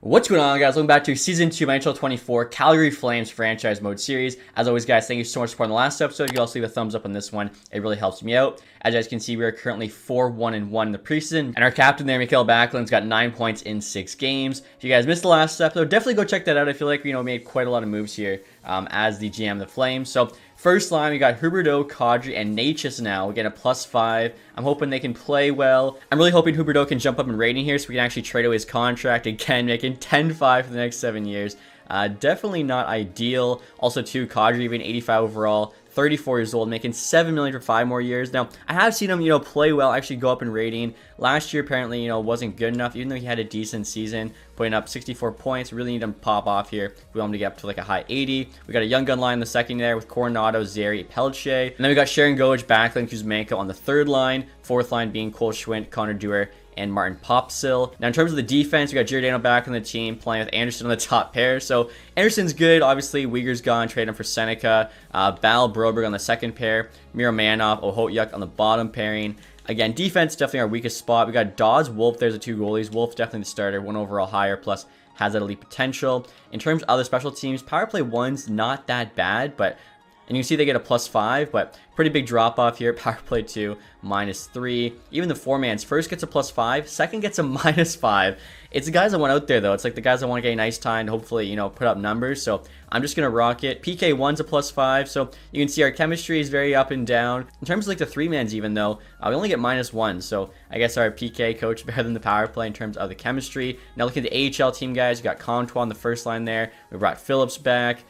What's going on, guys? Welcome back to Season 2 of NHL 24 Calgary Flames Franchise Mode Series. As always, guys, thank you so much for supporting the last episode. You can also leave a thumbs up on this one. It really helps me out. As you guys can see, we are currently 4-1-1 in the preseason. And our captain there, Mikael Backlund's got 9 points in 6 games. If you guys missed the last episode, definitely go check that out. I feel like we made quite a lot of moves here as the GM of the Flames. So first line, we got Huberdeau, Kadri, and Natchez now. We get a +5. I'm hoping they can play well. I'm really hoping Huberdeau can jump up in rating here so we can actually trade away his contract again, making 10-5 for the next 7 years. Definitely not ideal. Also, too, Kadri even 85 overall, 34 years old, making $7 million for 5 more years. Now, I have seen him, play well, actually go up in rating. Last year, apparently, wasn't good enough, even though he had a decent season, putting up 64 points. Really need him to pop off here. We want him to get up to like a high 80. We got a young gun line in the second there with Coronado, Zary, Pelche. And then we got Sharon Goj, Backlund, Kuzmenko on the third line. Fourth line being Cole Schwindt, Connor Dewar, and Martin Popsill. Now, in terms of the defense, we got Giordano back on the team, playing with Anderson on the top pair. So, Anderson's good. Obviously, Uyghur's gone. Trade him for Seneca. Bal Broberg on the second pair. Miromanov, Ohotyuk on the bottom pairing. Again, defense definitely our weakest spot. We got Dawes, Wolf. There's the two goalies. Wolf definitely the starter. 1 overall higher, plus has that elite potential. In terms of other special teams, power play 1's not that bad, but... And you can see they get a +5, but pretty big drop off here. Power play 2, -3. Even the four-man's first gets a +5, second gets a -5. It's the guys that want out there, though. It's like the guys that want to get a nice time to hopefully, put up numbers. So I'm just going to rock it. PK1's a +5, so you can see our chemistry is very up and down. In terms of like the three-man's even, though, we only get -1. So I guess our PK coach better than the power play in terms of the chemistry. Now looking at the AHL team, guys, we got Comtois on the first line there. We brought Phillips back.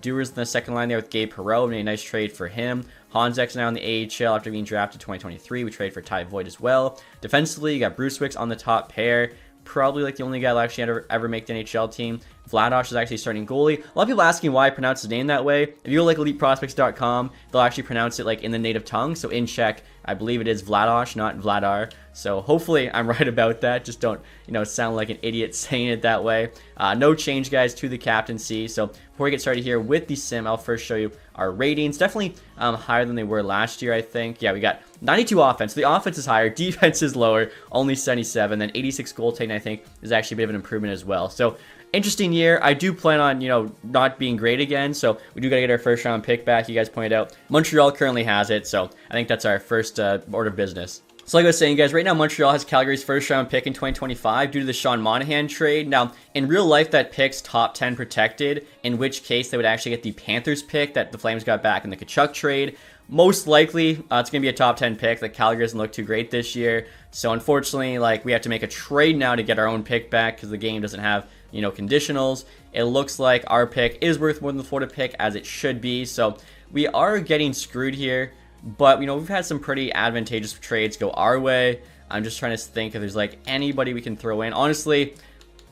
Dewar's in the second line there with Gabe Perreault. Made a nice trade for him. Hansek's now in the AHL after being drafted 2023. We traded for Ty Voigt as well. Defensively, you got Bruce Wicks on the top pair. Probably like the only guy that'll actually ever make the NHL team. Vladosh is actually starting goalie. A lot of people asking why I pronounce his name that way. If you go like eliteprospects.com, they'll actually pronounce it like in the native tongue. So in Czech, I believe it is Vladosh, not Vladar. So hopefully I'm right about that. Just don't, sound like an idiot saying it that way. No change, guys, to the captaincy. So before we get started here with the sim, I'll first show you our ratings. Definitely higher than they were last year, I think. Yeah, we got 92 offense. The offense is higher. Defense is lower, only 77. Then 86 goaltending, I think, is actually a bit of an improvement as well. So interesting year. I do plan on, not being great again. So we do got to get our first round pick back. You guys pointed out Montreal currently has it. So I think that's our first order of business. So like I was saying, guys, right now Montreal has Calgary's first round pick in 2025 due to the Sean Monahan trade. Now, in real life, that pick's top 10 protected, in which case they would actually get the Panthers pick that the Flames got back in the Tkachuk trade. Most likely, it's going to be a top 10 pick. Like, Calgary doesn't look too great this year. So, unfortunately, we have to make a trade now to get our own pick back because the game doesn't have, conditionals. It looks like our pick is worth more than the Florida pick, as it should be. So, we are getting screwed here. But, we've had some pretty advantageous trades go our way. I'm just trying to think if there's, anybody we can throw in. Honestly,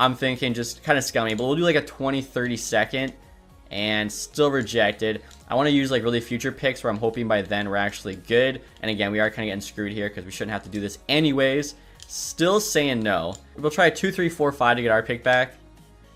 I'm thinking just kind of scummy. But we'll do, a 20-30 second and still rejected. I want to use, really future picks where I'm hoping by then we're actually good. And, again, we are kind of getting screwed here because we shouldn't have to do this anyways. Still saying no. We'll try 2, 3, 4, 5 to get our pick back.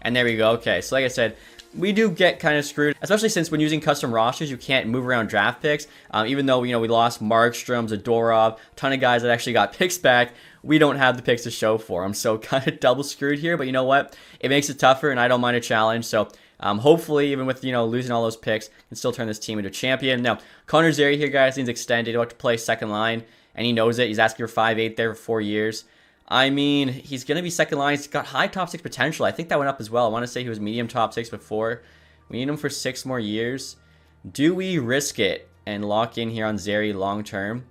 And there we go. Okay, so like I said, we do get kind of screwed, especially since when using custom rosters, you can't move around draft picks. Even though, we lost Markstrom, Zadorov, a ton of guys that actually got picks back, we don't have the picks to show for them. So kind of double screwed here, but you know what? It makes it tougher, and I don't mind a challenge. So hopefully, even with, losing all those picks, can still turn this team into a champion. Now, Connor Zary here, guys, needs extended. About to play second line, and he knows it. He's asking for 5'8" there for 4 years. I mean, he's going to be second line. He's got high top 6 potential. I think that went up as well. I want to say he was medium top 6 before. We need him for 6 more years. Do we risk it and lock in here on Zary long term?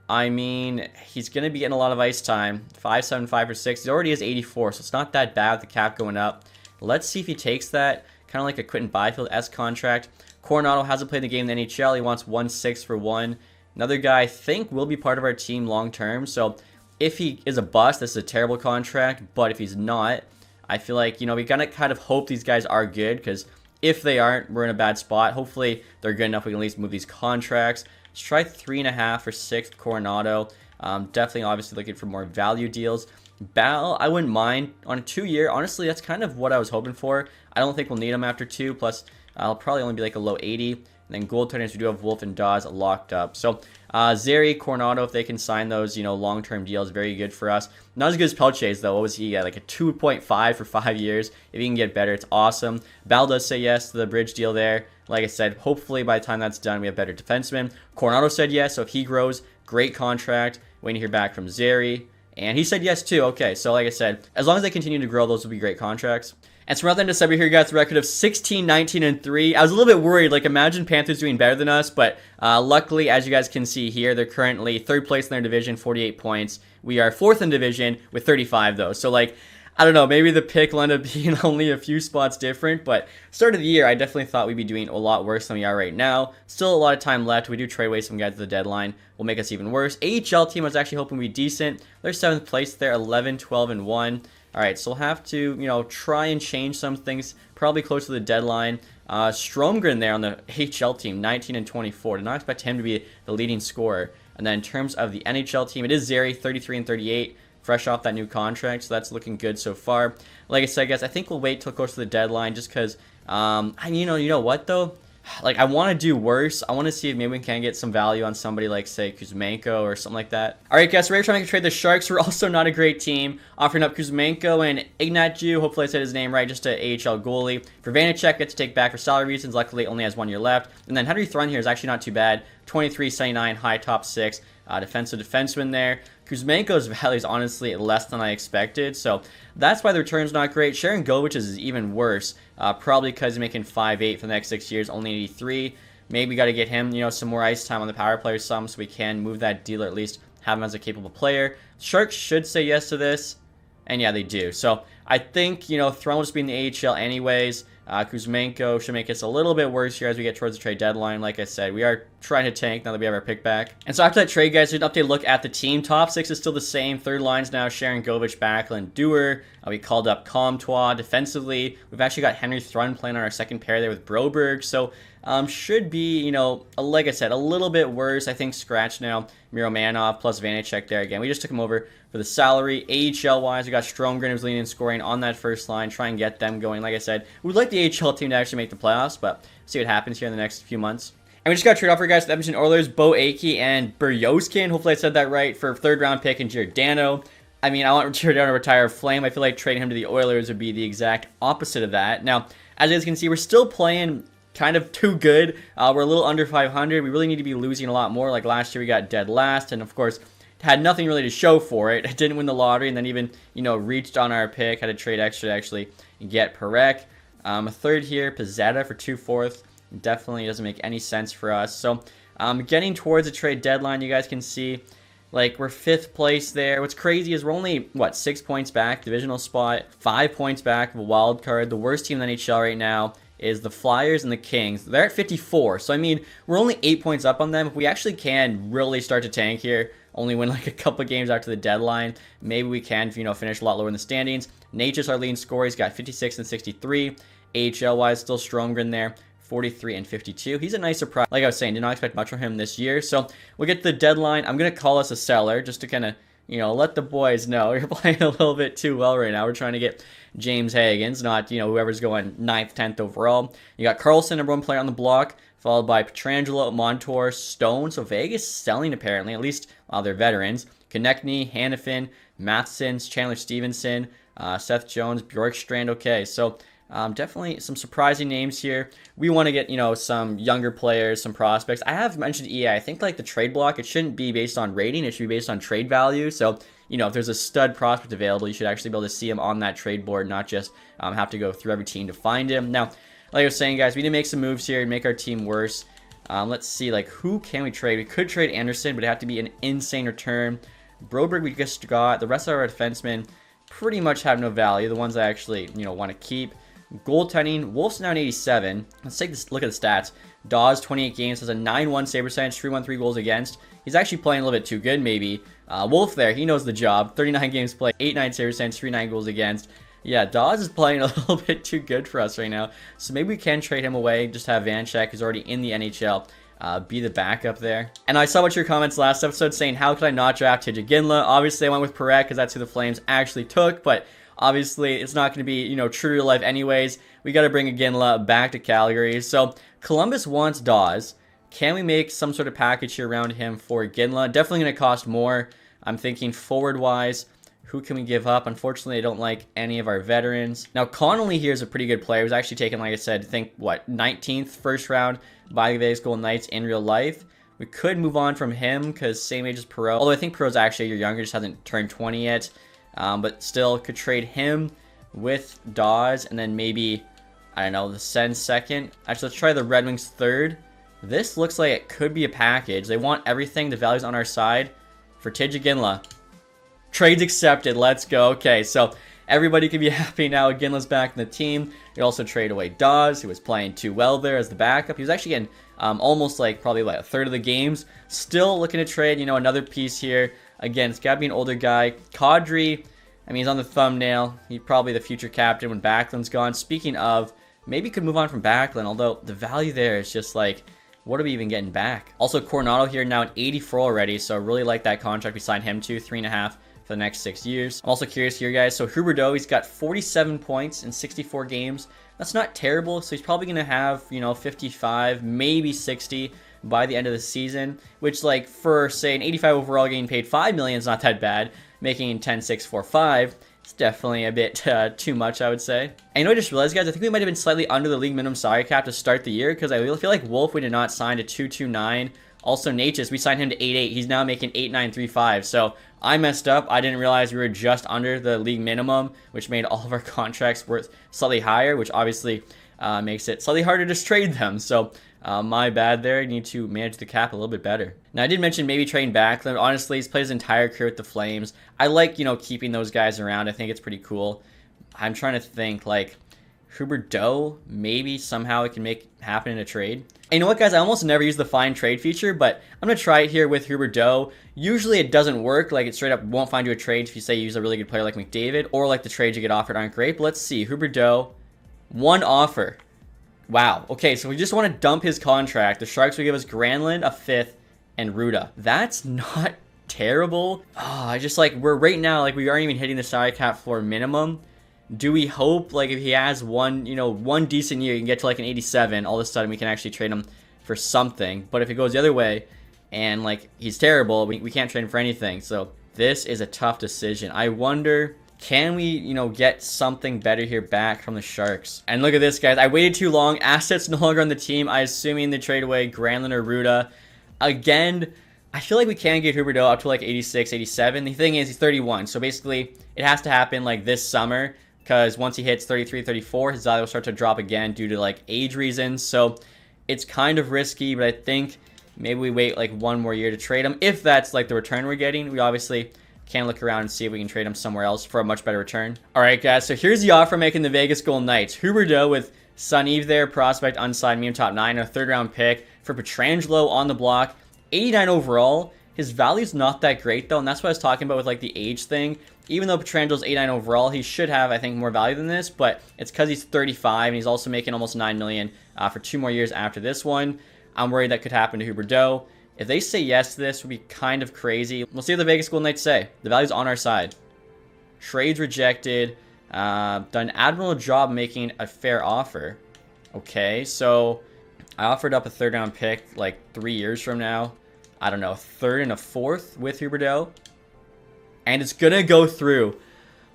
I mean, he's going to be getting a lot of ice time. 5.75 for 6. He already has 84, so it's not that bad with the cap going up. Let's see if he takes that. Kind of like a Quentin Byfield-esque contract. Coronado hasn't played the game in the NHL. He wants 1.6 for 1. Another guy I think will be part of our team long term. So if he is a bust, this is a terrible contract. But if he's not, I feel like, we gotta kind of hope these guys are good, because if they aren't, we're in a bad spot. Hopefully they're good enough we can at least move these contracts. Let's try 3.5 for 6 Coronado. Definitely obviously looking for more value deals. Bal, I wouldn't mind on a 2-year. Honestly, that's kind of what I was hoping for. I don't think we'll need him after 2. Plus, I'll probably only be like a low 80. And then goaltenders, we do have Wolf and Dawes locked up. So Zeri, Coronado, if they can sign those, long-term deals, very good for us. Not as good as Pelches, though. What was he at? Like a 2.5 for 5 years. If he can get better, it's awesome. Bal does say yes to the bridge deal there. Like I said, hopefully by the time that's done, we have better defensemen. Coronado said yes, so if he grows, great contract. Waiting to hear back from Zeri. And he said yes, too. Okay, so like I said, as long as they continue to grow, those will be great contracts. And so around the end of December here, you got the record of 16, 19, and 3. I was a little bit worried. Like, imagine Panthers doing better than us. But luckily, as you guys can see here, they're currently 3rd place in their division, 48 points. We are 4th in division with 35, though. So, like, I don't know. Maybe the pick will end up being only a few spots different. But start of the year, I definitely thought we'd be doing a lot worse than we are right now. Still a lot of time left. We do trade away some guys at the deadline. Will make us even worse. AHL team, I was actually hoping we'd be decent. They're 7th place there, 11, 12, and 1. All right, so we'll have to, try and change some things, probably close to the deadline. Stromgren there on the HL team, 19 and 24. Did not expect him to be the leading scorer. And then in terms of the NHL team, it is Zeri, 33 and 38, fresh off that new contract, so that's looking good so far. Like I said, guys, I think we'll wait till close to the deadline just because, you know what, though? Like, I want to do worse. I want to see if maybe we can get some value on somebody like, say, Kuzmenko or something like that. All right, guys, so we're trying to make a trade. The Sharks are also not a great team, offering up Kuzmenko and Ignatjew. Hopefully I said his name right, just an AHL goalie. For Vanacek, get to take back for salary reasons. Luckily, it only has 1 year left. And then Henry Thrun here is actually not too bad. 23, 79, high top 6. Defensive defenseman there. Kuzmenko's value is honestly less than I expected, so that's why the return's not great. Sharon Govich is even worse, probably because he's making 5.8 for the next 6 years, only 83. Maybe we got to get him, some more ice time on the power play or something, so we can move that deal or at least have him as a capable player. Sharks should say yes to this, and yeah, they do. So I think, Throne will just be in the AHL anyways. Kuzmenko should make us a little bit worse here as we get towards the trade deadline. Like I said, we are trying to tank now that we have our pick back. And so after that trade, guys, we did an update look at the team. Top 6 is still the same. Third line's now Sharon Govich, Backlund, Dewar. We called up Comtois defensively. We've actually got Henry Thrun playing on our second pair there with Broberg. So should be, like I said, a little bit worse. I think scratch now. Miro Manov plus Vanacek there again. We just took him over for the salary. AHL-wise, we got Stromgren who's leading in scoring on that first line. Try and get them going. Like I said, we'd like the AHL team to actually make the playoffs, but see what happens here in the next few months. And we just got a trade offer, guys, with Edmonton Oilers, Bo Akey and Buryoskin. Hopefully I said that right, for 3rd-round pick and Giordano. I mean, I want Giordano to retire a Flame. I feel like trading him to the Oilers would be the exact opposite of that. Now, as you guys can see, we're still playing kind of too good. We're a little under 500. We really need to be losing a lot more. Like last year, we got dead last, and of course, had nothing really to show for it. It didn't win the lottery, and then even, reached on our pick. Had to trade extra to actually get Parekh. A third here, Pizzetta for 2 fourths. Definitely doesn't make any sense for us. So, getting towards the trade deadline, you guys can see, like, we're 5th place there. What's crazy is we're only, 6 points back, divisional spot, 5 points back of a wild card. The worst team in the NHL right now is the Flyers and the Kings. They're at 54, so I mean, we're only 8 points up on them. If we actually can really start to tank here, only win like a couple games after the deadline, maybe we can, finish a lot lower in the standings. Nature's our leading scorer. He's got 56 and 63. AHL-wise, still Stromgren there, 43 and 52. He's a nice surprise. Like I was saying, did not expect much from him this year. So we'll get to the deadline. I'm going to call us a seller just to kind of, let the boys know you're playing a little bit too well right now. We're trying to get James Hagens, not, whoever's going 9th, 10th overall. You got Carlson, number 1 player on the block, followed by Petrangelo, Montour, Stone. So Vegas selling apparently, at least they're veterans. Konechny, Hannafin, Matheson, Chandler Stevenson, Seth Jones, Bjorkstrand. Okay, so definitely some surprising names here. We want to get, some younger players, some prospects. I have mentioned EA. I think like the trade block, it shouldn't be based on rating. It should be based on trade value. So, if there's a stud prospect available, you should actually be able to see him on that trade board, not just have to go through every team to find him. Now, like I was saying, guys, we need to make some moves here and make our team worse. Let's see, like, who can we trade? We could trade Anderson, but it'd have to be an insane return. Broberg we just got. The rest of our defensemen pretty much have no value. The ones I actually, want to keep. Goaltending, Wolf's now an 87. Let's take this look at the stats. Dawes, 28 games, has a 9-1 save percentage, 3-1-3 goals against. He's actually playing a little bit too good, maybe. Wolf there, he knows the job. 39 games played, 8-9 save percentage, 3-9 goals against. Yeah, Dawes is playing a little bit too good for us right now. So maybe we can trade him away, just have Vanacek, who's already in the NHL, be the backup there. And I saw what your comments last episode saying, how could I not draft Tijja Ginla? Obviously, I went with Parekh because that's who the Flames actually took, but obviously, it's not going to be, true to real life anyways. We got to bring Ginla back to Calgary. So, Columbus wants Dawes. Can we make some sort of package here around him for Ginla? Definitely going to cost more. I'm thinking forward-wise, who can we give up? Unfortunately, I don't like any of our veterans. Now, Connolly here is a pretty good player. He was actually taken, like I said, I think, 19th first round by the Vegas Golden Knights in real life. We could move on from him because same age as Perot. Although I think Perot's actually a year younger, just hasn't turned 20 yet. But still, could trade him with Dawes and then maybe, I don't know, the Sens second. Actually, let's try the Red Wings third. This looks like it could be a package. They want everything, the values on our side for Tij Ginla. Trades accepted. Let's go. Okay, so everybody can be happy now. Ginla's back in the team. We also trade away Dawes, who was playing too well there as the backup. He was actually getting almost like probably like a third of the games. Still looking to trade, you know, another piece here. Again, it's got to be an older guy. Kadri, I mean, he's on the thumbnail. He's probably the future captain when Backlund's gone. Speaking of, maybe could move on from Backlund, although the value there is just like, what are we even getting back? Also, Coronado here now at 84 already, so I really like that contract we signed him to, 3.5 for the next 6 years. I'm also curious here, guys. So Huberdeau, he's got 47 points in 64 games. That's not terrible, so he's probably going to have, you know, 55, maybe 60 by the end of the season, which, like, for, say, an 85 overall getting paid $5 million is not that bad. Making 10.645, it's definitely a bit too much, I would say. And you know, I just realized, guys, I think we might have been slightly under the league minimum salary cap to start the year, because I feel like Wolf, we did not sign to 229. Also, Natchez, we signed him to 8.8. He's now making 8.935. So I messed up. I didn't realize we were just under the league minimum, which made all of our contracts worth slightly higher, which obviously makes it slightly harder to trade them. So my bad there. You need to manage the cap a little bit better. Now, I did mention maybe trading Backlund. Honestly, he's played his entire career with the Flames. I like, you know, keeping those guys around. I think it's pretty cool. I'm trying to think, like, Huberdeau, maybe somehow it can make happen in a trade. And you know what, guys? I almost never use the find trade feature, but I'm going to try it here with Huberdeau. Usually it doesn't work. Like, it straight up won't find you a trade if you say you use a really good player like McDavid, or like the trades you get offered aren't great. But let's see. Huberdeau, one offer. Wow. Okay, so we just want to dump his contract. The Sharks will give us Granlund, a fifth, and Ruda. That's not terrible. Oh, I just, like, we're right now, like, we aren't even hitting the salary cap floor minimum. Do we hope, like, if he has one, you know, one decent year, you can get to like an 87, all of a sudden we can actually trade him for something. But if it goes the other way and, like, he's terrible, we can't trade him for anything. So this is a tough decision. I wonder, can we, you know, get something better here back from the Sharks? And look at this, guys. I waited too long. Assets no longer on the team. I assuming they trade away Granlund or Ruda. Again, I feel like we can get Huberdeau up to like 86, 87. The thing is, he's 31. So basically, it has to happen like this summer, because once he hits 33, 34, his value will start to drop again due to like age reasons. So it's kind of risky, but I think maybe we wait like one more year to trade him. If that's like the return we're getting, we obviously can look around and see if we can trade him somewhere else for a much better return. All right, guys, so here's the offer making the Vegas Golden Knights. Huberdeau with Sun-Eve there, prospect, unsigned, medium top 9, a third-round pick for Pietrangelo on the block, 89 overall. His value's not that great, though, and that's what I was talking about with, like, the age thing. Even though Pietrangelo's 89 overall, he should have, I think, more value than this, but it's because he's 35, and he's also making almost $9 million for 2 more years after this one. I'm worried that could happen to Huberdeau. If they say yes to this, it would be kind of crazy. We'll see what the Vegas Golden Knights say. The value's on our side. Trades rejected. Done an admirable job making a fair offer. Okay, so I offered up a third-round pick like 3 years from now. I don't know, a third and a fourth with Huberdeau. And it's going to go through.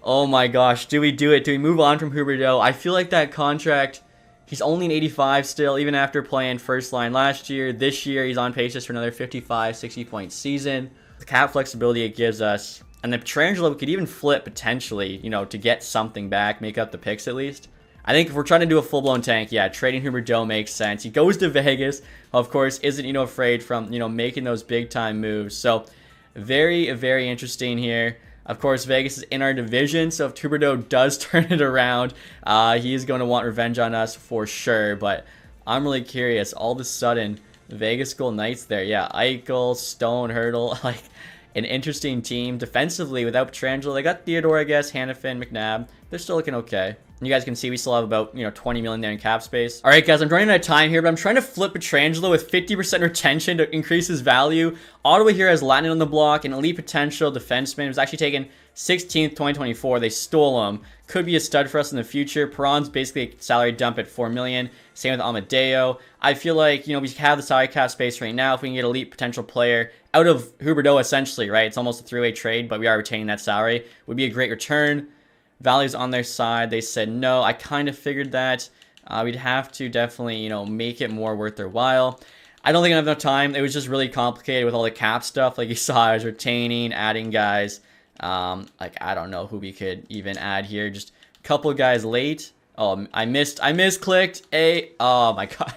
Oh my gosh, do we do it? Do we move on from Huberdeau? I feel like that contract, he's only an 85 still, even after playing first line last year. This year, he's on pace just for another 55, 60-point season. The cap flexibility it gives us. And the Pietrangelo could even flip potentially, you know, to get something back, make up the picks at least. I think if we're trying to do a full-blown tank, yeah, trading Huberdeau makes sense. He goes to Vegas, of course, isn't, you know, afraid from, you know, making those big-time moves. So very, very interesting here. Of course, Vegas is in our division, so if Huberdeau does turn it around, he is going to want revenge on us for sure. But I'm really curious. All of a sudden, Vegas Golden Knights there. Yeah, Eichel, Stone, Hurdle, like an interesting team. Defensively, without Pietrangelo, they got Theodore, I guess, Hannafin, McNabb. They're still looking okay. You guys can see we still have about, you know, 20 million there in cap space. All right, guys, I'm running out of time here, but I'm trying to flip Pietrangelo with 50% retention to increase his value. Ottawa here has Latin on the block, an elite potential defenseman. He was actually taken 16th, 2024. They stole him. Could be a stud for us in the future. Perron's basically a salary dump at $4 million. Same with Amadeo. I feel like, you know, we have the salary cap space right now. If we can get an elite potential player out of Huberdeau, essentially, right? It's almost a three-way trade, but we are retaining that salary. Would be a great return. Value's on their side. They said no. I kind of figured that. We'd have to definitely, you know, make it more worth their while. I don't think I have enough time. It was just really complicated with all the cap stuff. Like you saw, I was retaining, adding guys. Like, I don't know who we could even add here. Just a couple of guys late. Oh, I misclicked a. Oh my god.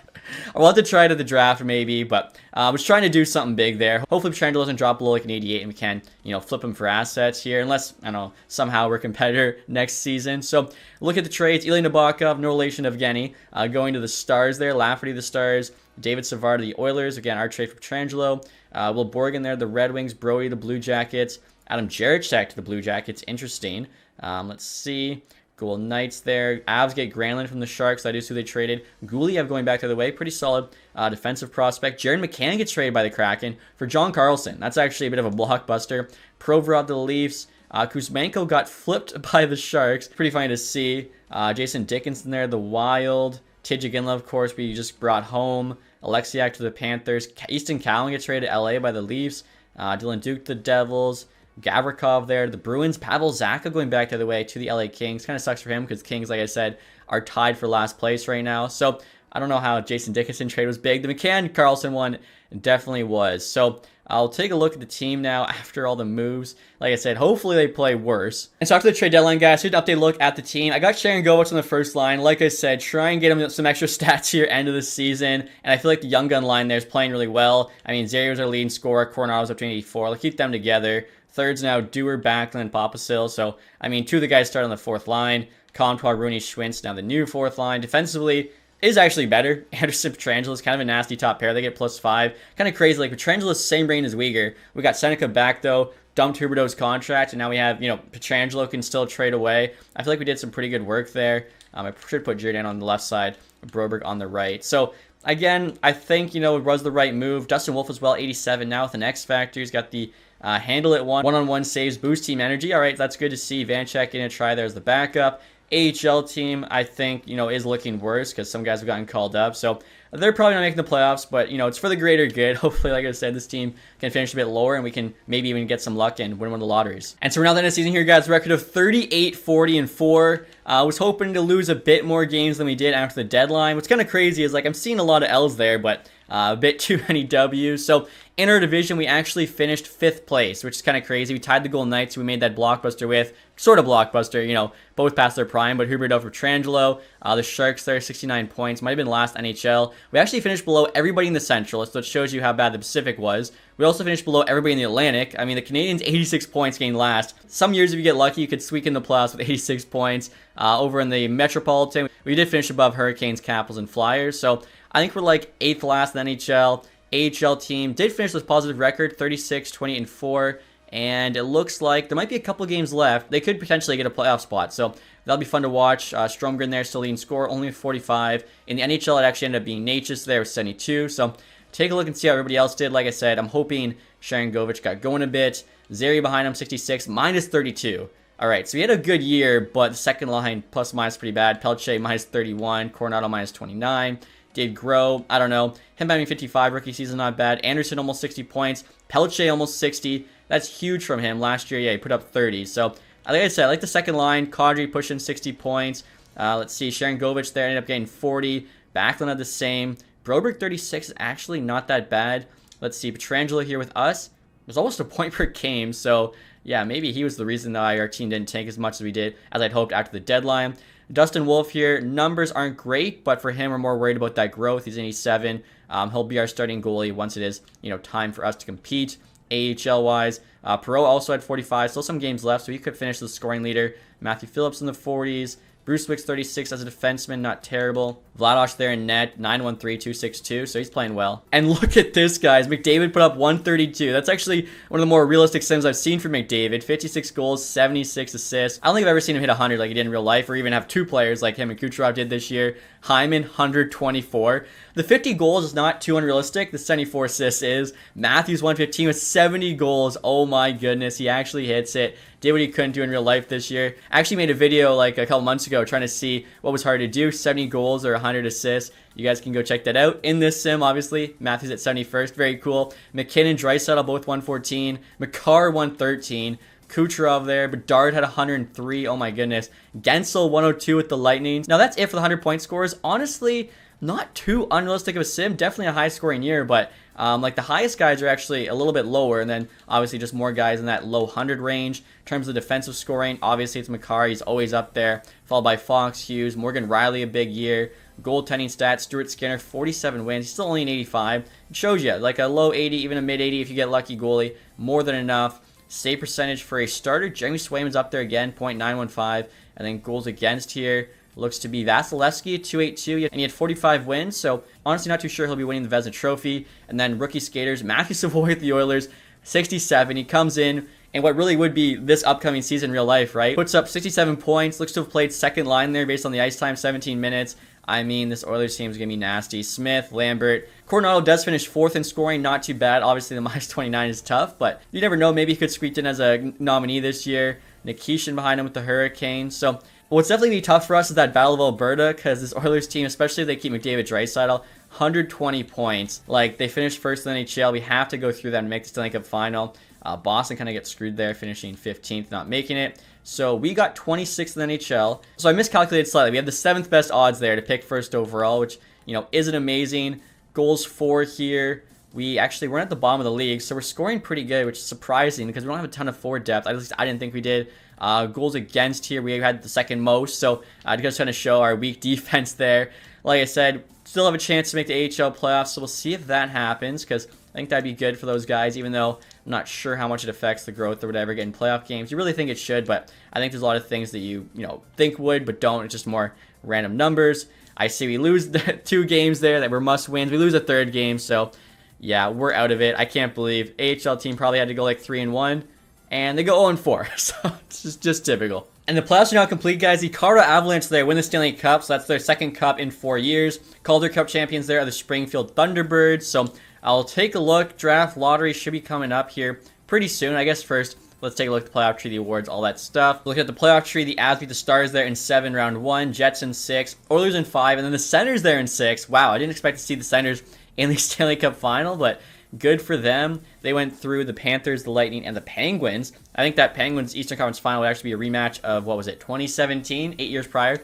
I'll have to try it at the draft maybe, but I was trying to do something big there. Hopefully Petrangelo doesn't drop below like an 88 and we can, you know, flip him for assets here, unless, I don't know, somehow we're a competitor next season. So look at the trades. Ilya Nabokov, no relation of Evgeny, going to the Stars there. Lafferty, the Stars. David Savard, the Oilers. Again, our trade for Petrangelo. Will Borgen there, the Red Wings. Brody, the Blue Jackets. Adam Jaracek to the Blue Jackets. Interesting. Let's see. Golden Knights there. Avs get Granlund from the Sharks. That is who they traded. Guliev going back the other way. Pretty solid defensive prospect. Jared McCann gets traded by the Kraken for John Carlson. That's actually a bit of a blockbuster. Provorov to the Leafs. Kuzmenko got flipped by the Sharks. Pretty funny to see. Jason Dickinson there, the Wild. Tidjaginla, of course, we just brought home. Alexiak to the Panthers. Easton Cowan gets traded to LA by the Leafs. Dylan Duke to the Devils. Gavrikov there, the Bruins. Pavel Zacha going back the other way to the LA Kings. Kind of sucks for him because Kings, like I said, are tied for last place right now. So I don't know how Jason Dickinson trade was big. The McCann-Carlson one definitely was. So I'll take a look at the team now after all the moves. Like I said, hopefully they play worse. And so after the trade deadline, guys, here's an update look at the team. I got Sharon Govich on the first line. Like I said, try and get him some extra stats here end of the season. And I feel like the young gun line there is playing really well. I mean, Zario's our leading scorer. Coronado's up to 84. I'll keep them together. Thirds now, Dewar, Backlund, and Papasil. So, I mean, two of the guys start on the fourth line. Comtois, Rooney, Schwintz, now the new fourth line. Defensively is actually better. Anderson, Petrangelo is kind of a nasty top pair. They get +5. Kind of crazy. Like, Petrangelo's same brain as Weegar. We got Seneca back, though. Dumped Huberdeau's contract, and now we have, you know, Petrangelo can still trade away. I feel like we did some pretty good work there. I should put Jordan on the left side, Broberg on the right. So, again, I think, you know, it was the right move. Dustin Wolf as well, 87 now with an X Factor. He's got the handle it one-on-one saves, boost team energy. All right, that's good to see. Vanchek getting a try there as the backup. AHL team, I think, you know, is looking worse because some guys have gotten called up. So they're probably not making the playoffs, but, you know, it's for the greater good. Hopefully, like I said, this team can finish a bit lower and we can maybe even get some luck and win one of the lotteries. And so we're now at the end of the season here, guys. Record of 38, 40, and 4. I was hoping to lose a bit more games than we did after the deadline. What's kind of crazy is, like, I'm seeing a lot of L's there, but a bit too many W's. So in our division, we actually finished 5th place, which is kind of crazy. We tied the Golden Knights, who we made that blockbuster with. Sort of blockbuster, you know, both past their prime, but Huberdeau for Petrangelo. The Sharks there, 69 points. Might have been last NHL. We actually finished below everybody in the Central, so it shows you how bad the Pacific was. We also finished below everybody in the Atlantic. I mean, the Canadians, 86 points getting last. Some years, if you get lucky, you could squeak in the playoffs with 86 points. Over in the Metropolitan, we did finish above Hurricanes, Capitals, and Flyers. So I think we're like 8th last in the NHL. AHL team did finish with positive record, 36, 28, and 4. And it looks like there might be a couple games left. They could potentially get a playoff spot. So that'll be fun to watch. Stromgren there, still leading score, only 45. In the NHL, it actually ended up being Natchez there with 72. So take a look and see how everybody else did. Like I said, I'm hoping Sharon Govich got going a bit. Zary behind him, 66, minus 32. All right, so we had a good year, but the second line plus minus pretty bad. Pelche minus 31, Coronado minus 29. Did grow, I don't know. Him having 55, rookie season, not bad. Anderson almost 60 points. Pelche almost 60. That's huge from him. Last year, yeah, he put up 30. So, like I said, I like the second line. Kadri pushing 60 points. Let's see, Sharon Govich there ended up getting 40. Backlund had the same. Broberg 36 is actually not that bad. Let's see, Petrangelo here with us. There's almost a point per game, so yeah, maybe he was the reason that our team didn't tank as much as we did, as I'd hoped after the deadline. Dustin Wolf here, numbers aren't great, but for him, we're more worried about that growth. He's 87. He'll be our starting goalie once it is, you know, time for us to compete. AHL-wise, Perreault also had 45. Still some games left, so he could finish the scoring leader. Matthew Phillips in the 40s. Bruce Wick's 36 as a defenseman, not terrible. Vladosh there in net, 913-262, so he's playing well. And look at this, guys. McDavid put up 132. That's actually one of the more realistic sims I've seen from McDavid. 56 goals, 76 assists. I don't think I've ever seen him hit 100 like he did in real life, or even have two players like him and Kucherov did this year. Hyman, 124. The 50 goals is not too unrealistic. The 74 assists is. Matthews, 115 with 70 goals. Oh my goodness, he actually hits it. did what he couldn't do in real life this year. I actually made a video like a couple months ago trying to see what was hard to do, 70 goals or 100 assists. You guys can go check that out. In this sim, obviously, Matthews at 71st, very cool. McKinnon, Draisaitl both 114. Makar 113. Kucherov there. Bedard had 103. Oh my goodness. Gensel 102 with the Lightning. Now that's it for the 100-point scores. Honestly, not too unrealistic of a sim. Definitely a high-scoring year, but like the highest guys are actually a little bit lower, and then obviously just more guys in that low 100 range. In terms of defensive scoring, obviously it's Makar. He's always up there, followed by Fox, Hughes, Morgan Riley, a big year. Goaltending stats, Stuart Skinner, 47 wins. He's still only an 85. It shows you, like a low 80, even a mid 80 if you get lucky goalie. More than enough. Save percentage for a starter. Jeremy Swayman's up there again, .915. And then goals against here looks to be Vasilevsky, 282. And he had 45 wins, so honestly not too sure he'll be winning the Vezina Trophy. And then rookie skaters, Matthew Savoy with the Oilers, 67. He comes in, and what really would be this upcoming season in real life, right? Puts up 67 points, looks to have played second line there based on the ice time, 17 minutes. I mean, this Oilers team is going to be nasty. Smith, Lambert. Coronado does finish 4th in scoring. Not too bad. Obviously, the minus 29 is tough, but you never know. Maybe he could squeak in as a nominee this year. Nikishin behind him with the Hurricanes. So what's definitely going to be tough for us is that Battle of Alberta, because this Oilers team, especially if they keep McDavid, Draisaitl, 120 points. Like, they finished first in the NHL. We have to go through that and make the Stanley Cup final. Boston kind of gets screwed there, finishing 15th, not making it. So we got 26th in the NHL. So I miscalculated slightly. We have the 7th best odds there to pick first overall, which, you know, isn't amazing. Goals for here. We're at the bottom of the league, so we're scoring pretty good, which is surprising because we don't have a ton of forward depth. At least I didn't think we did. Goals against here, we had the second most, so just kind of show our weak defense there. Like I said, still have a chance to make the AHL playoffs, so we'll see if that happens, because I think that'd be good for those guys, even though I'm not sure how much it affects the growth or whatever getting playoff games. You really think it should, but I think there's a lot of things that you think would, but don't. It's just more random numbers. I see we lose the 2 games there that were must wins. We lose a 3rd game, so yeah, we're out of it. I can't believe AHL team probably had to go like 3-1, and they go 0-4. So it's just typical. And the playoffs are now complete, guys. The Colorado Avalanche there win the Stanley Cup, so that's their 2nd cup in 4 years. Calgary Cup champions there are the Springfield Thunderbirds. So I'll take a look. Draft lottery should be coming up here pretty soon. I guess first, let's take a look at the playoff tree, the awards, all that stuff. Look at the playoff tree. The Avs beat the Stars there in 7, round 1. Jets in 6. Oilers in 5. And then the Senators there in 6. Wow, I didn't expect to see the Senators in the Stanley Cup final, but good for them. They went through the Panthers, the Lightning, and the Penguins. I think that Penguins Eastern Conference final would actually be a rematch of, 2017, 8 years prior,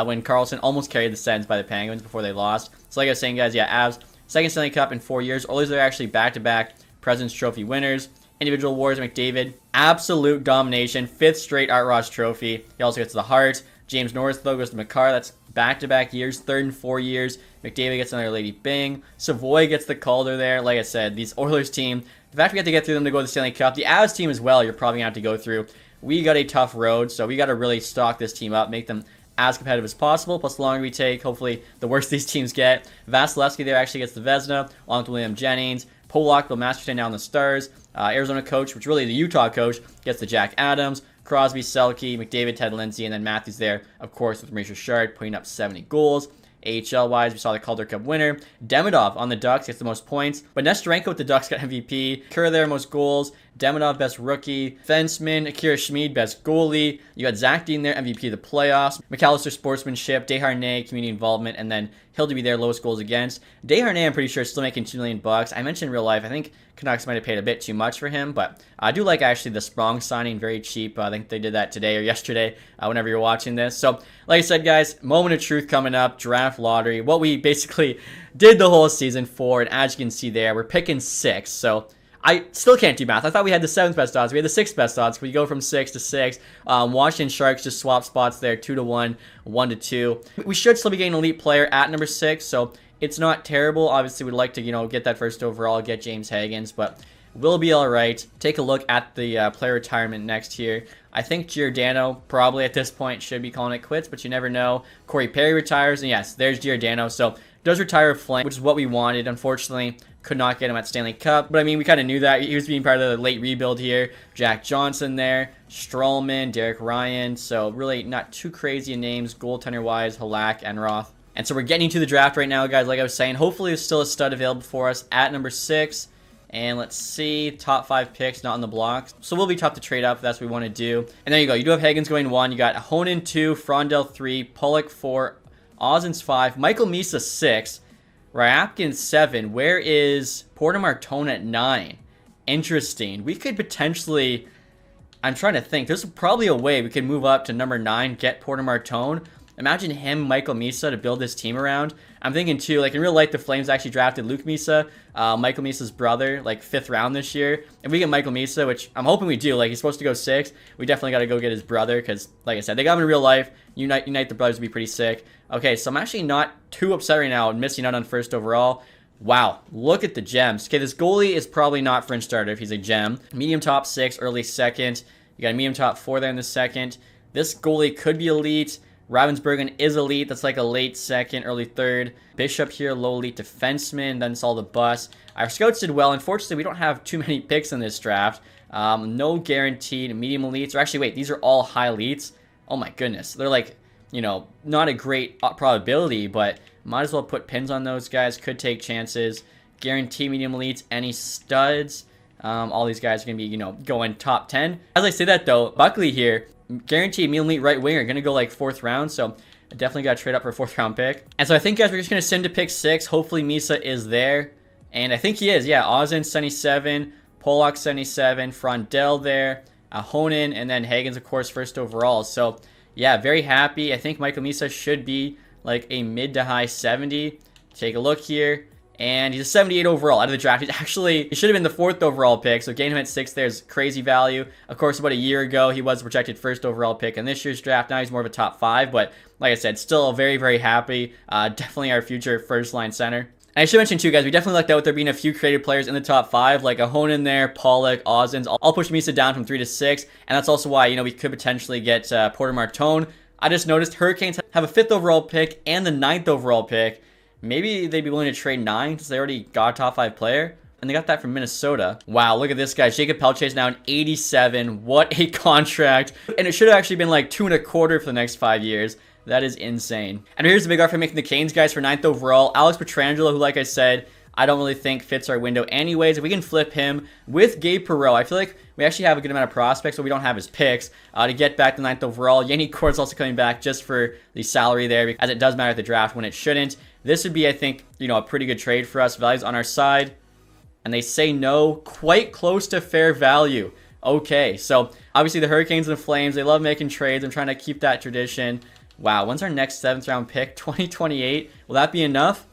when Carlson almost carried the Sens by the Penguins before they lost. So like I was saying, guys, yeah, Avs, 2nd Stanley Cup in 4 years. Oilers are actually back-to-back President's Trophy winners. Individual awards, McDavid, absolute domination, 5th straight Art Ross Trophy. He also gets the Hart. James Norris, though, goes to Makar. That's back-to-back years, 3rd in 4 years. McDavid gets another Lady Bing. Savoy gets the Calder there. Like I said, these Oilers team, the fact we have to get through them to go to the Stanley Cup, the Avs team as well, you're probably going to have to go through. We got a tough road, so we got to really stock this team up, make them as competitive as possible. Plus, the longer we take, hopefully, the worse these teams get. Vasilevsky there actually gets the Vezina, along with William Jennings. Polak, Bill Masterton now on the Stars. Arizona coach, which really the Utah coach, gets the Jack Adams. Crosby, Selke, McDavid, Ted Lindsay, and then Matthews there, of course, with Maurice Richard putting up 70 goals. AHL-wise, we saw the Calder Cup winner. Demidov on the Ducks gets the most points, but Nesterenko with the Ducks got MVP. Kerr there, most goals. Demidov, best rookie. Fenceman, Akira Schmid, best goalie. You got Zach Dean there, MVP of the playoffs. McAllister, sportsmanship. Desharnais, community involvement, and then Hildy there, lowest goals against. Desharnais, I'm pretty sure, is still making $2 million. I mentioned in real life, I think Canucks might have paid a bit too much for him, but I do like actually the Sprong signing, very cheap. I think they did that today or yesterday, whenever you're watching this. So, like I said, guys, moment of truth coming up, draft lottery, what we basically did the whole season for, and as you can see there, we're picking 6, so I still can't do math. I thought we had the 7th best odds. We had the 6th best odds. We go from 6 to 6. Washington Sharks just swap spots there, 2-1, 1-2. We should still be getting an elite player at number 6, so it's not terrible. Obviously, we'd like to, get that first overall, get James Higgins, but we'll be all right. Take a look at the player retirement next here. I think Giordano probably at this point should be calling it quits, but you never know. Corey Perry retires, and yes, there's Giordano. So does retire a Flame, which is what we wanted. Unfortunately, could not get him at Stanley Cup. But I mean, we kind of knew that. He was being part of the late rebuild here. Jack Johnson there, Strollman, Derek Ryan. So really not too crazy in names, goaltender-wise, Halak, and Roth. And so we're getting to the draft right now, guys. Like I was saying, hopefully there's still a stud available for us at number 6. And let's see, top 5 picks not on the blocks. So we'll be tough to trade up if that's what we want to do. And there you go. You do have Higgins going 1. You got Honan 2, Frondell 3, Pollock 4, Ozins 5, Michael Misa 6, Ryapkin 7. Where is Porter Martone at 9? Interesting. We could potentially... I'm trying to think. There's probably a way we could move up to number 9, get Porter Martone. Imagine him, Michael Misa, to build this team around. I'm thinking, too, like, in real life, the Flames actually drafted Luke Misa, Michael Misa's brother, like, 5th round this year. If we get Michael Misa, which I'm hoping we do, like, he's supposed to go 6, we definitely got to go get his brother, because, like I said, they got him in real life. Unite the brothers would be pretty sick. Okay, so I'm actually not too upset right now missing out on first overall. Wow, look at the gems. Okay, this goalie is probably not fringe starter if he's a gem. Medium top 6, early 2nd. You got a medium top 4 there in the 2nd. This goalie could be elite. Ravensburgen is elite. That's like a late 2nd, early 3rd. Bishop here, low elite defenseman. Then it's all the bust. Our scouts did well. Unfortunately, we don't have too many picks in this draft. No guaranteed medium elites. Or actually, wait, these are all high elites. Oh my goodness. They're like, you know, not a great probability, but might as well put pins on those guys. Could take chances. Guaranteed medium elites. Any studs. All these guys are going to be, you know, going top 10. As I say that, though, Buckley here, guaranteed medium elite right winger, going to go like 4th round, so I definitely got to trade up for a 4th round pick. And so I think, guys, we're just going to send to pick 6. Hopefully Misa is there, and I think he is. Yeah, Ozin 77, Pollock 77, Frondell there, Honan, and then Higgins, of course, 1st overall. So yeah, very happy. I think Michael Misa should be like a mid to high 70. Take a look here. And he's a 78 overall out of the draft. He should have been the 4th overall pick, so getting him at 6th there is crazy value. Of course, about a year ago, he was a projected 1st overall pick in this year's draft. Now he's more of a top 5, but like I said, still very, very happy. Definitely our future first-line center. And I should mention, too, guys, we definitely lucked out with there being a few creative players in the top 5, like a Honan there, Pollock, Ozins. I'll push Misa down from 3 to 6, and that's also why, you know, we could potentially get Porter Martone. I just noticed Hurricanes have a 5th overall pick and the 9th overall pick. Maybe they'd be willing to trade 9 since they already got a top 5 player. And they got that from Minnesota. Wow, look at this guy. Jacob Pelche is now an 87. What a contract. And it should have actually been like 2.25 for the next 5 years. That is insane. And here's the big offer making the Canes, guys, for 9th overall. Alex Pietrangelo, who, like I said, I don't really think fits our window anyways. If we can flip him with Gabe Perreault, I feel like we actually have a good amount of prospects, but we don't have his picks to get back to 9th overall. Yanni Court's also coming back just for the salary there, as it does matter at the draft when it shouldn't. This would be, I think, you know, a pretty good trade for us. Value's on our side. And they say no, quite close to fair value. Okay, so obviously the Hurricanes and the Flames, they love making trades. I'm trying to keep that tradition. Wow, when's our next 7th round pick? 2028. Will that be enough?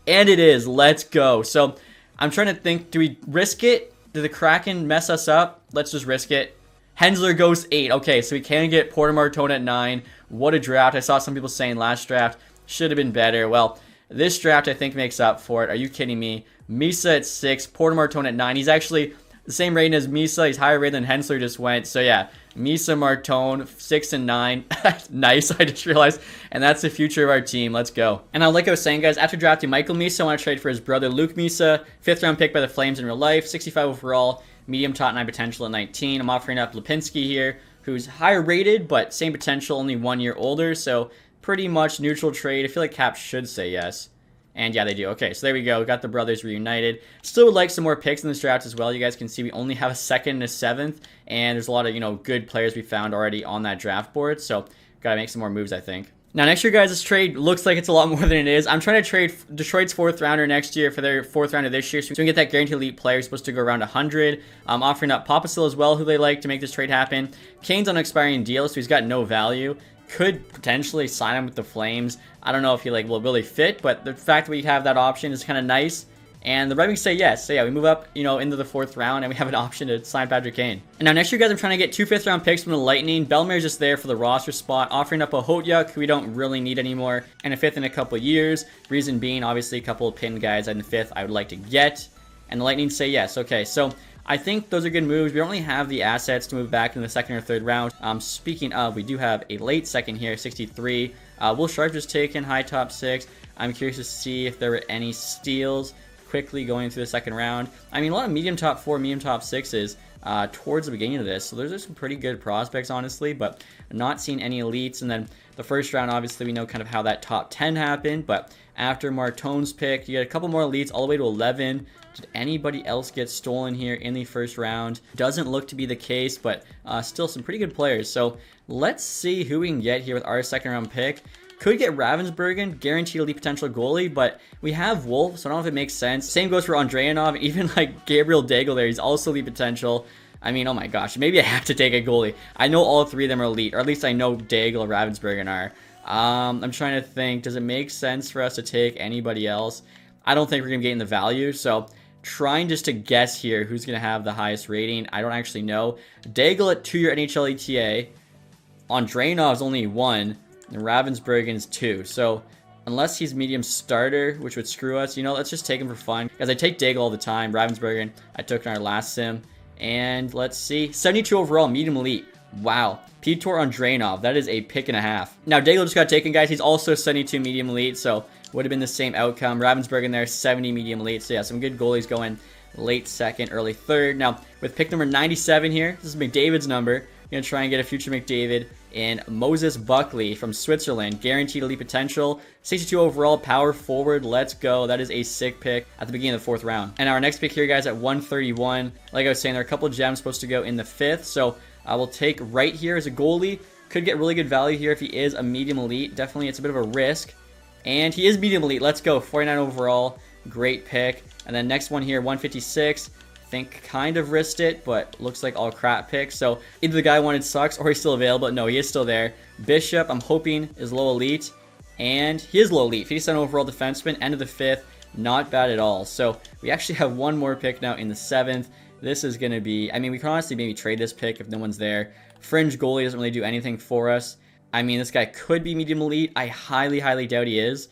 And it is. Let's go. So I'm trying to think, do we risk it? Did the Kraken mess us up? Let's just risk it. Hensler goes 8. Okay, so we can get Porter Martone at 9. What a draft. I saw some people saying last draft should have been better. Well, this draft, I think, makes up for it. Are you kidding me? Misa at 6, Porter Martone at 9. He's actually the same rating as Misa. He's higher rated than Hensler just went. So, yeah, Misa, Martone, 6 and 9. Nice, I just realized. And that's the future of our team. Let's go. And like I was saying, guys, after drafting Michael Misa, I want to trade for his brother, Luke Misa. 5th round pick by the Flames in real life. 65 overall. Medium top 9 potential at 19. I'm offering up Lipinski here, who's higher rated, but same potential, only 1 year older. So, pretty much neutral trade. I feel like Cap should say yes. And yeah, they do. Okay, so there we go. Got the brothers reunited. Still would like some more picks in this draft as well. You guys can see we only have a 2nd and a 7th. And there's a lot of, you know, good players we found already on that draft board. So, got to make some more moves, I think. Now, next year, guys, this trade looks like it's a lot more than it is. I'm trying to trade Detroit's 4th rounder next year for their 4th rounder this year. So we can get that guaranteed elite player. Supposed to go around 100. I'm offering up Papasil as well, who they like to make this trade happen. Kane's on an expiring deal, so he's got no value. Could potentially sign him with the Flames. I don't know if he will really fit, but the fact that we have that option is kind of nice. And the Red Wings say yes. So yeah, we move up, you know, into the 4th round, and we have an option to sign Patrick Kane. And now next year, guys, I'm trying to get 2 5th round picks from the Lightning. Bellemar's just there for the roster spot, offering up a Hotyuk, who we don't really need anymore, and a 5th in a couple years. Reason being, obviously, a couple of pinned guys in the 5th I would like to get. And the Lightning say yes. Okay, so I think those are good moves. We don't really have the assets to move back in the 2nd or 3rd round. Speaking of, we do have a late 2nd here, 63. Will Sharp just taken high top 6. I'm curious to see if there were any steals quickly going through the 2nd round. I mean, a lot of medium top 4, medium top 6s. towards the beginning of this. So those are some pretty good prospects, honestly, but not seeing any elites. And then the first round, obviously, we know kind of how that top 10 happened, but after Martone's pick, you get a couple more elites all the way to 11. Did anybody else get stolen here in the first round? Doesn't look to be the case, but still some pretty good players. So let's see who we can get here with our second round pick. Could get Ravensburgen, guaranteed elite potential goalie, but we have Wolf, so I don't know if it makes sense. Same goes for Andreanov, even like Gabriel Daigle there, he's also elite potential. I mean, oh my gosh, maybe I have to take a goalie. I know all three of them are elite, or at least I know Daigle and Ravensburgen are. I'm trying to think, does it make sense for us to take anybody else? I don't think we're going to get in the value, so trying just to guess here who's going to have the highest rating. I don't actually know. Daigle at 2-year NHL ETA. Andreanov's only 1. And Ravensburgen's 2. So unless he's medium starter, which would screw us, you know, let's just take him for fun. Because I take Daigle all the time. Ravensburgen, I took in our last sim. And let's see. 72 overall, medium elite. Wow. Piotr Andreanov, that is a pick and a half. Now, Daigle just got taken, guys. He's also 72 medium elite, so would have been the same outcome. Ravensburgen there, 70 medium elite. So yeah, some good goalies going late second, early third. Now, with pick number 97 here, this is McDavid's number. Going to try and get a future McDavid in Moses Buckley from Switzerland. Guaranteed elite potential. 62 overall, power forward. Let's go. That is a sick pick at the beginning of the fourth round. And our next pick here, guys, at 131. Like I was saying, there are a couple of gems supposed to go in the fifth. So I will take right here as a goalie. Could get really good value here if he is a medium elite. Definitely, it's a bit of a risk. And he is medium elite. Let's go. 49 overall. Great pick. And then next one here, 156. Think kind of risked it, but looks like all crap picks. So either the guy I wanted sucks or he's still available. No, he is still there. Bishop, I'm hoping, is low elite. And he is low elite. 57 overall defenseman, end of the fifth. Not bad at all. So we actually have one more pick now in the seventh. This is going to be, I mean, we can honestly maybe trade this pick if no one's there. Fringe goalie doesn't really do anything for us. I mean, this guy could be medium elite. I highly, highly doubt he is.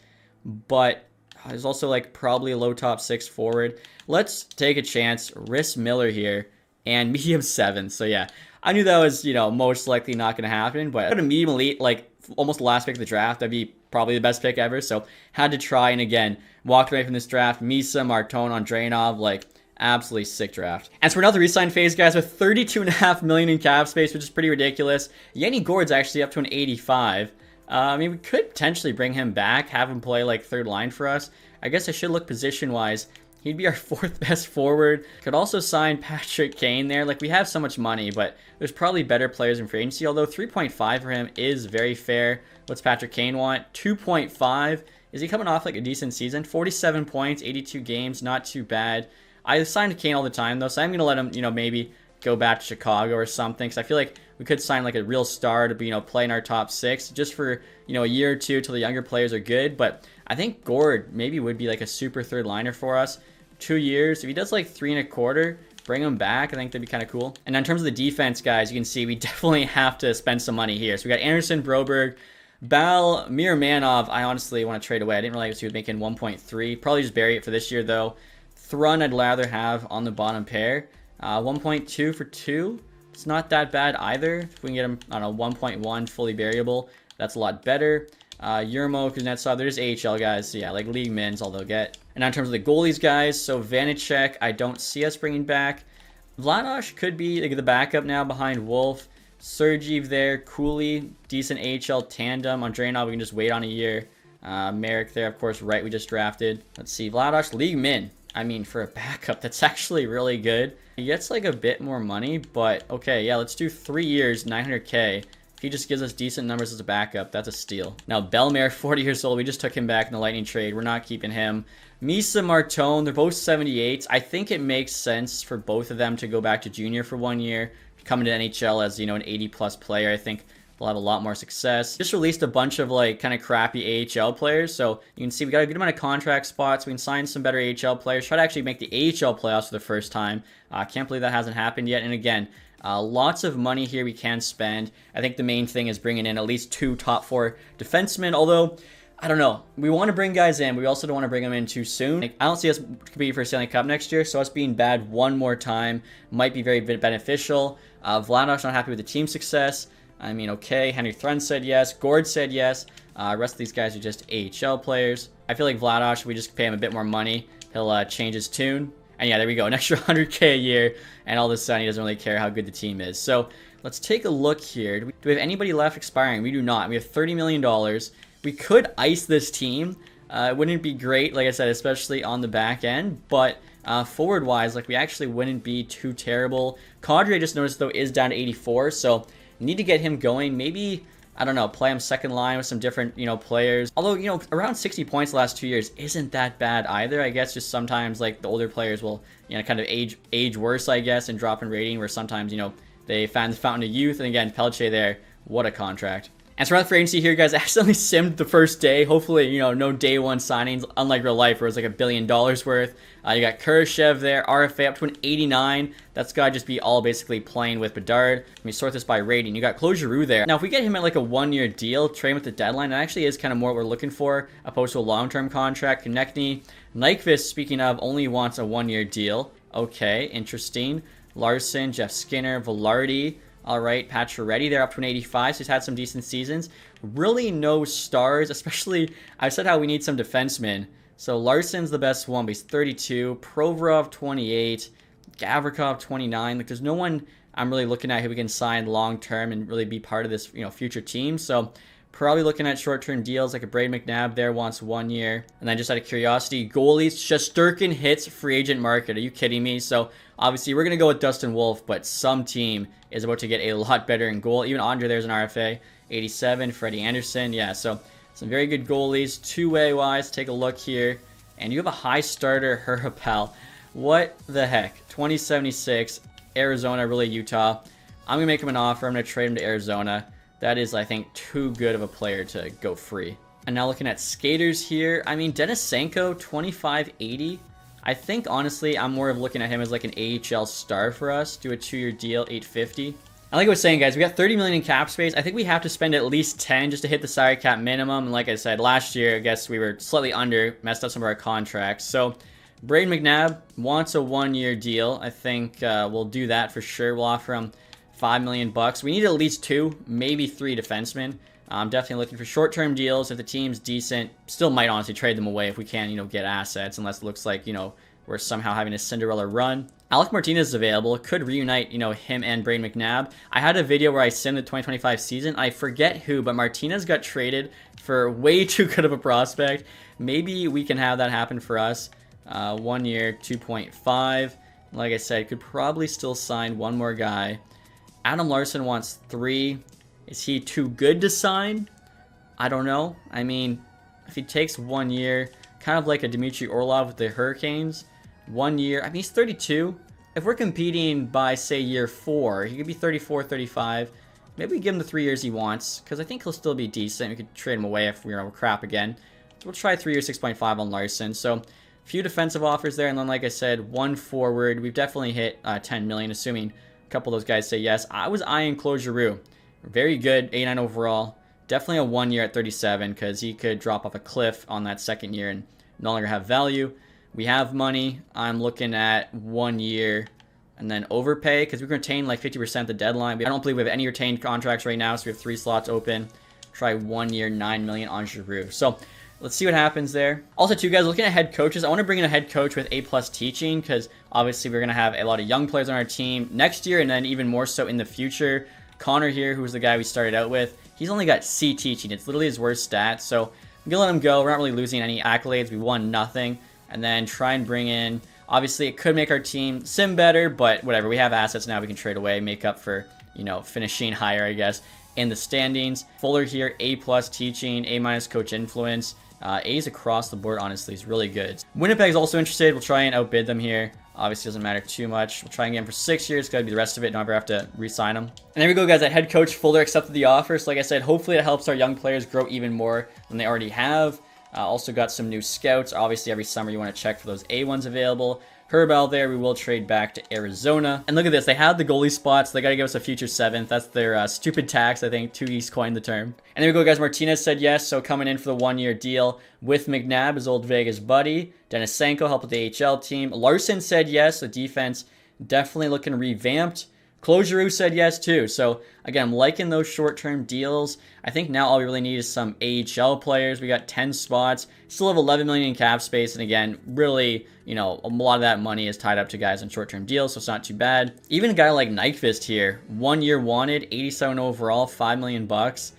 But there's also like probably a low top 6 forward. Let's take a chance. Riss Miller here and medium 7. So yeah, I knew that was, you know, most likely not going to happen. But at a medium elite, like almost the last pick of the draft, that'd be probably the best pick ever. So had to try, and again, walked away from this draft. Misa, Martone, Andreanov, like absolutely sick draft. And so we're now the resign phase, guys, with $32.5 million in cap space, which is pretty ridiculous. Yanni Gourde's actually up to an 85. I mean, we could potentially bring him back, have him play like third line for us. I guess I should look position-wise. He'd be our 4th best forward. Could also sign Patrick Kane there. Like, we have so much money, but there's probably better players in free agency, although 3.5 for him is very fair. What's Patrick Kane want? 2.5. Is he coming off like a decent season? 47 points, 82 games, not too bad. I signed Kane all the time, though, so I'm going to let him, you know, maybe go back to Chicago or something, because I feel like we could sign like a real star to be, you know, play in our top 6 just for, you know, a year or two till the younger players are good. But I think Gourde maybe would be like a super third liner for us. 2 years. If he does like 3.25, bring him back. I think that'd be kind of cool. And in terms of the defense, guys, you can see we definitely have to spend some money here. So we got Anderson, Broberg, Bal, Miramanov. I honestly want to trade away. I didn't realize he was making 1.3. Probably just bury it for this year, though. Thrun, I'd rather have on the bottom pair. 1.2 for 2. It's not that bad either. If we can get him on a 1.1 fully variable, that's a lot better. Yermo, Kuznetsov, they're just AHL guys. So yeah, like league mins, all they'll get. And now in terms of the goalies, guys, so Vanacek, I don't see us bringing back. Vladosh could be the backup now behind Wolf. Sergeev there, Cooley, decent AHL tandem. Andreanov, we can just wait on a year. Merrick there, of course, right, we just drafted. Let's see, Vladosh, league min. I mean, for a backup, that's actually really good. He gets like a bit more money, but okay, yeah, let's do 3 years, 900K. If he just gives us decent numbers as a backup, that's a steal. Now, Bellemare, 40 years old. We just took him back in the Lightning trade. We're not keeping him. Misa, Martone, they're both 78s. I think it makes sense for both of them to go back to junior for 1 year. Come into NHL as, you know, an 80-plus player. I think we'll have a lot more success. Just released a bunch of, like, kind of crappy AHL players. So you can see we got a good amount of contract spots. We can sign some better AHL players. Try to actually make the AHL playoffs for the first time. Can't believe that hasn't happened yet. And again, lots of money here we can spend. I think the main thing is bringing in at least 2 top 4 defensemen. Although, I don't know. We want to bring guys in. We also don't want to bring them in too soon. Like, I don't see us competing for Stanley Cup next year. So us being bad one more time might be very beneficial. Vladosh not happy with the team success. I mean, okay. Henry Thrun said yes. Gourde said yes. Rest of these guys are just AHL players. I feel like Vladosh, we just pay him a bit more money. He'll change his tune. And yeah, there we go. An extra 100K a year. And all of a sudden, he doesn't really care how good the team is. So let's take a look here. Do we have anybody left expiring? We do not. We have $30 million. We could ice this team. It wouldn't be great, like I said, especially on the back end. But forward-wise, like, we actually wouldn't be too terrible. Kadri, I just noticed, though, is down to 84. So need to get him going. Maybe, I don't know, play him second line with some different, players. Although, around 60 points the last 2 years isn't that bad either. I guess just sometimes, like, the older players will, kind of age worse, I guess, and drop in rating, where sometimes, they found the fountain of youth. And again, Pelche there, what a contract. And so around free agency here, guys, I accidentally simmed the first day. Hopefully, no day one signings, unlike real life where it's like $1 billion worth. You got Kurashev there, RFA up to an 89. That's got to just be all basically playing with Bedard. Let me sort this by rating. You got Claude Giroux there. Now, if we get him at like a 1-year deal, trade him with the deadline, that actually is kind of more what we're looking for, opposed to a long-term contract. Konechny, Nyquist, speaking of, only wants a 1-year deal. Okay, interesting. Larson, Jeff Skinner, Velarde. All right, Pacioretty there up to an 85, so he's had some decent seasons. Really no stars, especially, I said how we need some defensemen. So Larson's the best one, but he's 32. Provorov, 28. Gavrikov, 29. Like, there's no one I'm really looking at who we can sign long-term and really be part of this, future team. So probably looking at short-term deals, like a Braden McNabb there wants 1 year. And then just out of curiosity, goalies, Shesterkin hits free agent market. Are you kidding me? So obviously we're going to go with Dustin Wolf, but some team is about to get a lot better in goal. Even Andre there's an RFA, 87. Freddie Anderson, yeah, so some very good goalies. Two-way wise, take a look here. And you have a high starter, Herapel. What the heck? 2076, Arizona, really Utah. I'm going to make him an offer. I'm going to trade him to Arizona. That is, I think, too good of a player to go free. And now looking at skaters here. I mean, Denisenko, 2580. I think, honestly, I'm more of looking at him as like an AHL star for us. Do a 2-year deal, 850. And like I was saying, guys, we got 30 million in cap space. I think we have to spend at least 10 just to hit the salary cap minimum. And like I said, last year, I guess we were slightly under, messed up some of our contracts. So Braden McNabb wants a 1-year deal. I think we'll do that for sure. We'll offer him $5 million. We need at least 2, maybe 3 defensemen. I'm definitely looking for short-term deals. If the team's decent, still might honestly trade them away if we can, get assets, unless it looks like, we're somehow having a Cinderella run. Alec Martinez is available. Could reunite, him and Braden McNabb. I had a video where I simmed the 2025 season. I forget who, but Martinez got traded for way too good of a prospect. Maybe we can have that happen for us. 1 year, 2.5. Like I said, could probably still sign one more guy. Adam Larson wants 3. Is he too good to sign? I don't know. I mean, if he takes 1 year, kind of like a Dmitry Orlov with the Hurricanes, 1 year, I mean, he's 32. If we're competing by, say, year 4, he could be 34, 35. Maybe we give him the 3 years he wants, because I think he'll still be decent. We could trade him away if we're crap again. So we'll try 3 years, 6.5 on Larson. So a few defensive offers there, and then, like I said, 1 forward. We've definitely hit 10 million, assuming a couple of those guys say yes. I was eyeing Claude Giroux. Very good, 89 overall. Definitely a 1 year at 37, because he could drop off a cliff on that second year and no longer have value. We have money. I'm looking at 1 year and then overpay, because we can retain like 50% the deadline. I don't believe we have any retained contracts right now, so we have 3 slots open. Try 1 year, 9 million on Giroux. So let's see what happens there. Also, too, guys, looking at head coaches, I want to bring in a head coach with A+ teaching, because obviously we're going to have a lot of young players on our team next year, and then even more so in the future. Connor here, who's the guy we started out with, he's only got C teaching. It's literally his worst stat, so I'm going to let him go. We're not really losing any accolades. We won nothing. And then try and bring in, obviously it could make our team sim better, but whatever. We have assets now we can trade away, make up for, finishing higher, I guess, in the standings. Fuller here, A+ teaching, A- coach influence. A's across the board, honestly, is really good. Winnipeg's also interested. We'll try and outbid them here. Obviously, doesn't matter too much. We'll try and get him for 6 years. Got to be the rest of it. Don't ever have to re-sign him. And there we go, guys. That head coach Fuller accepted the offer. So like I said, hopefully it helps our young players grow even more than they already have. Also got some new scouts. Obviously, every summer you want to check for those A1s available. Herbal there, we will trade back to Arizona. And look at this, they have the goalie spots. They got to give us a future 7th. That's their stupid tax, I think. 2East coined the term. And there we go, guys. Martinez said yes, so coming in for the 1 year deal with McNabb, his old Vegas buddy. Denisenko helped with the AHL team. Larson said yes, the defense definitely looking revamped. Closure said yes too. So again, I'm liking those short-term deals. I think now all we really need is some AHL players. We got 10 spots, still have 11 million in cap space, and again, really, you know, a lot of that money is tied up to guys on short-term deals, so it's not too bad. Even a guy like Nyquist here, 1 year wanted, 87 overall, $5 million bucks.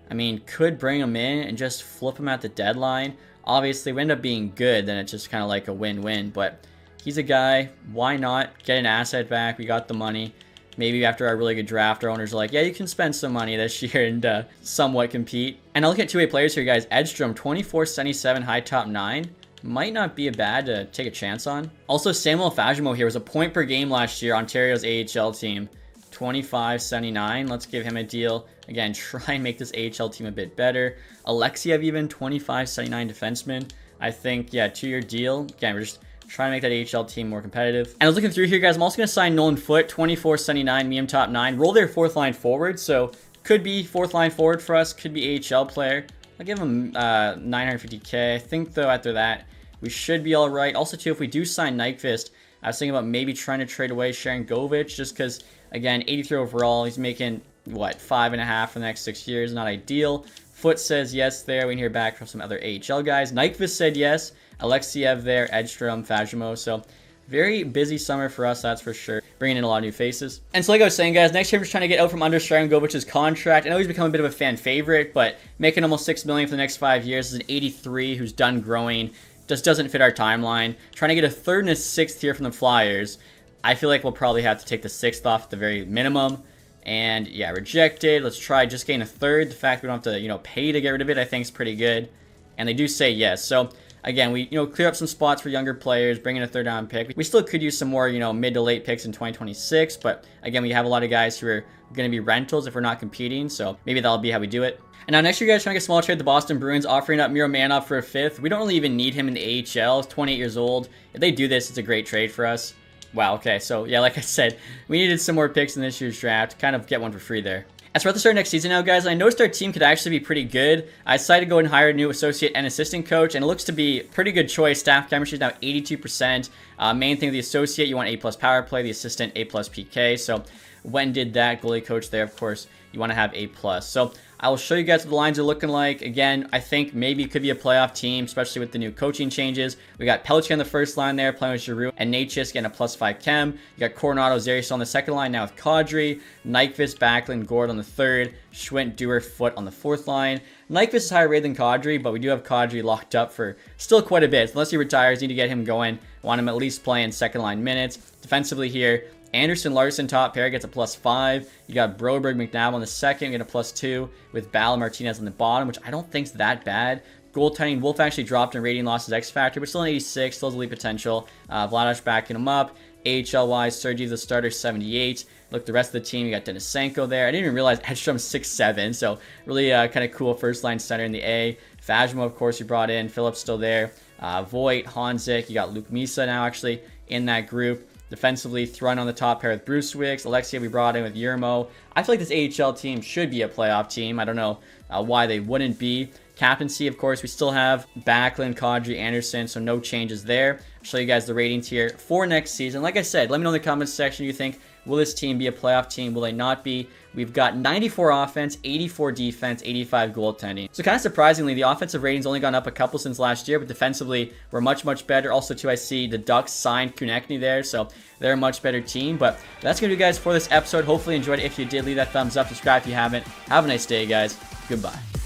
I mean, could bring him in and just flip him at the deadline. Obviously, we end up being good, then it's just kind of like a win-win, but he's a guy, why not get an asset back? We got the money. Maybe after our really good draft, our owners are like, yeah, you can spend some money this year and somewhat compete. And I'll look at two-way players here, guys. Edstrom, 24.77, high top 9. Might not be a bad to take a chance on. Also, Samuel Fagemo here was a point per game last year, Ontario's AHL team. 25.79. Let's give him a deal. Again, try and make this AHL team a bit better. Alexiev even, 25.79 defenseman. I think, yeah, 2-year deal. Again, we're just trying to make that AHL team more competitive. And I was looking through here, guys. I'm also going to sign Nolan Foote, 24.79, medium top 9. Roll their fourth line forward, so could be fourth line forward for us, could be AHL player. I'll give him 950K. I think, though, after that, we should be all right. Also, too, if we do sign Nyquist, I was thinking about maybe trying to trade away Sharangovich just because, again, 83 overall. He's making, what, 5.5 for the next 6 years. Not ideal. Foote says yes there. We can hear back from some other AHL guys. Nyquist said yes. Alexiev there, Edstrom, Fagemo. So very busy summer for us, that's for sure. Bringing in a lot of new faces. And so like I was saying, guys, next year I'm just trying to get out from under Sharangovich's contract. I know he's become a bit of a fan favorite, but making almost $6 million for the next 5 years is an 83 who's done growing. Just doesn't fit our timeline. Trying to get a third and a sixth here from the Flyers. I feel like we'll probably have to take the sixth off at the very minimum. And yeah, rejected. Let's try just getting a third. The fact we don't have to, you know, pay to get rid of it, I think is pretty good. And they do say yes. So again, we, you know, clear up some spots for younger players, bring in a third round pick. We still could use some more, you know, mid to late picks in 2026. But again, we have a lot of guys who are going to be rentals if we're not competing. So maybe that'll be how we do it. And now next year, guys, trying to get a small trade, the Boston Bruins offering up Miro Manov for a fifth. We don't really even need him in the AHL. He's 28 years old. If they do this, it's a great trade for us. Wow, okay, so yeah, like I said, we needed some more picks in this year's draft. Kind of get one for free there. As for at the start of next season now, guys, I noticed our team could actually be pretty good. I decided to go and hire a new associate and assistant coach, and it looks to be a pretty good choice. Staff chemistry is now 82%. Main thing, the associate, you want A+ power play, the assistant, A+ PK. So when did that goalie coach there, of course, you want to have A+. So I will show you guys what the lines are looking like. Again, I think maybe it could be a playoff team, especially with the new coaching changes. We got Pelche on the first line there, playing with Giroux, and Natchez getting a +5 chem. You got Coronado, Zarius on the second line, now with Kadri. Nyquist, Backlund, Gord on the third. Schwint, Dewar, Foote on the fourth line. Nyquist is higher rated than Kadri, but we do have Kadri locked up for still quite a bit. So unless he retires, need to get him going. Want him at least playing second line minutes. Defensively here, Anderson Larson top pair gets a +5. You got Broberg McNabb on the second, get a +2 with Ball and Martinez on the bottom, which I don't think's that bad. Goaltending, Wolf actually dropped in rating losses X factor, but still an 86, still has elite potential. Vladash backing him up. AHL wise, Sergey the starter 78. Look, the rest of the team, you got Denisenko there. I didn't even realize Edstrom's 6'7", so really kind of cool first line center in the A. Fagemo, of course, you brought in. Phillips still there. Voigt, Hanzik, you got Luke Misa now actually in that group. Defensively, Thrun on the top pair with Bruce Wicks. Alexia we brought in with Yermo. I feel like this AHL team should be a playoff team. I don't know why they wouldn't be. Captaincy, of course, we still have Backlund, Kadri, Anderson, so no changes there. I'll show you guys the ratings here for next season. Like I said, let me know in the comments section you think, will this team be a playoff team? Will they not be? We've got 94 offense, 84 defense, 85 goaltending. So kind of surprisingly, the offensive rating's only gone up a couple since last year, but defensively, we're much, much better. Also, too, I see the Ducks signed Konechny there, so they're a much better team. But that's going to do, guys, for this episode. Hopefully you enjoyed it. If you did, leave that thumbs up. Subscribe if you haven't. Have a nice day, guys. Goodbye.